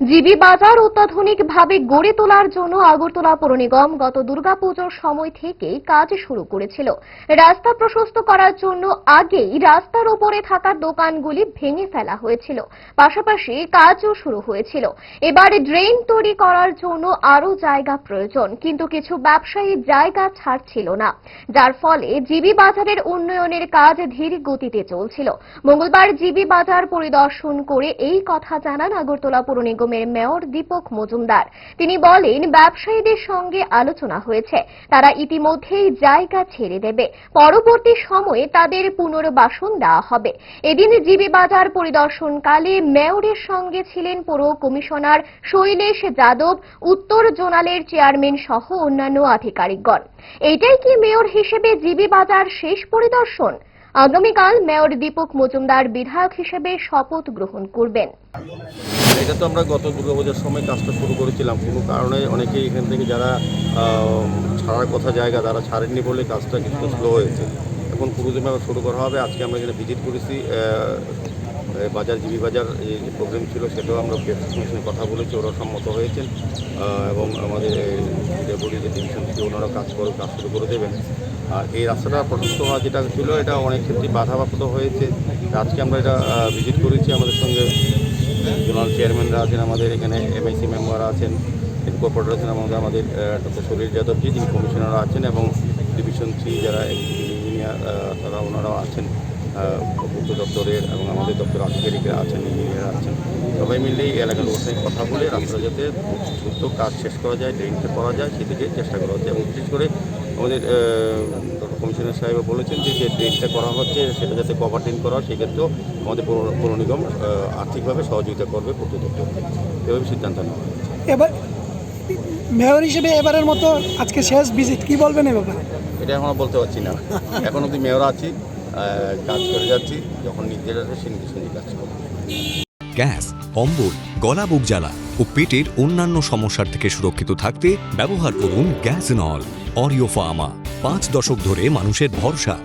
GB বাজার অত্যাধুনিকভাবে গড়ে তোলার জন্য আগরতলা পৌর নিগম গত দুর্গাপুজোর সময় থেকেই কাজ শুরু করেছিল। রাস্তা প্রশস্ত করার জন্য আগেই রাস্তার উপরে থাকা দোকানগুলি ভেঙে ফেলা হয়েছিল, পাশাপাশি কাজও শুরু হয়েছিল। এবার ড্রেন তৈরি করার জন্য আরও জায়গা প্রয়োজন, কিন্তু কিছু ব্যবসায়ী জায়গা ছাড়ছিল না, যার ফলে জিবি বাজারের উন্নয়নের কাজ ধীর গতিতে চলছিল। মঙ্গলবার জিবি বাজার পরিদর্শন করে এই কথা জানান আগরতলা পৌর নিগমের মেয়র দীপক মজুমদার। তিনি বলেন, ব্যবসায়ীদের সঙ্গে আলোচনা হয়েছে, তারা ইতিমধ্যেই জায়গা ছেড়ে দেবে, পরবর্তী সময়ে তাদের পুনর্বাসন দেওয়া হবে। এদিন জিবি বাজার পরিদর্শনকালে মেয়রের সঙ্গে ছিলেন পৌর কমিশনার শৈলেশ যাদব, উত্তর জোনালের চেয়ারম্যান সহ অন্যান্য আধিকারিকগণ। এটাই কি মেয়র হিসেবে জিবি বাজার শেষ পরিদর্শন? আগামীকাল মেয়র দীপক মজুমদার বিধায়ক হিসেবে শপথ গ্রহণ করবেন। এটা তো আমরা গত দুর্গাপূজার সময় কাজটা শুরু করেছিলাম, কোনো কারণে অনেকেই এখান থেকে যারা ছাড়ার কথা জায়গা তারা ছাড়েননি বলে কাজটা কিছুটা স্লো হয়েছে। এখন পুরোদমে শুরু করা হবে। আজকে আমরা এখানে ভিজিট করেছি বাজার, জিবি বাজার যে প্রোগ্রাম ছিল সেটাও আমরা ব্যবসায়ীর সঙ্গে কথা বলেছি, ওরা সম্মত হয়েছেন এবং আমাদের ডেপুটি যে ডিভিশন থেকে ওনারা কাজ শুরু করে দেবেন। আর এই রাস্তাটা প্রশস্ত হওয়া যেটা ছিল এটা অনেক ক্ষেত্রে বাধাপ্রাপ্ত হয়েছে। আজকে আমরা এটা ভিজিট করেছি, আমাদের সঙ্গে জোনাল চেয়ারম্যানরা আছেন, আমাদের এখানে এমআইসি মেম্বাররা আছেন, কর্পোরেটর আছেন, আমাদের ডক্টর শৈলেশ যাদবজি যিনি কমিশনাররা আছেন এবং ডিভিশন 3 যারা ইঞ্জিনিয়ার তারা ওনারাও আছেন, পূর্ত দপ্তরের এবং আমাদের দপ্তরের আধিকারিকরা আছেন, ইঞ্জিনিয়াররা আছেন। সবাই মিলে এই এলাকার লোকের সঙ্গে কথা বলে রাস্তা যাতে দ্রুত কাজ শেষ করা যায়, ড্রেনটা করা যায় সেদিকে চেষ্টা করা হচ্ছে। এবং বিশেষ করে আমাদের ডক্টর কমিশনার সাহেব বলেছেন যে ড্রেনটা করা হচ্ছে সেটা যাতে কভার ড্রেন করা হয়, সেক্ষেত্রেও আমাদের পৌর নিগম আর্থিকভাবে সহযোগিতা করবে পূর্ত দপ্তরকে, এভাবে সিদ্ধান্ত নেওয়া। এবার মেয়র হিসেবে এবারের মতো আজকে শেষ ভিজিট, কি বলবেন এ ব্যাপারে? এটা এখন বলতে পারছি না, এখন অবধি মেয়র আছি, কাজ করে যাচ্ছি, যখন নির্দেশ আছে সে নির্দেশ নিয়ে কাজ করব। গ্যাস, অম্বল, গলা বুক জ্বালা ও পেটের অন্যান্য সমস্যার থেকে সুরক্ষিত থাকতে ব্যবহার করুন গ্যাসনল অরিও ফার্মা। 5 দশক ধরে মানুষের ভরসা।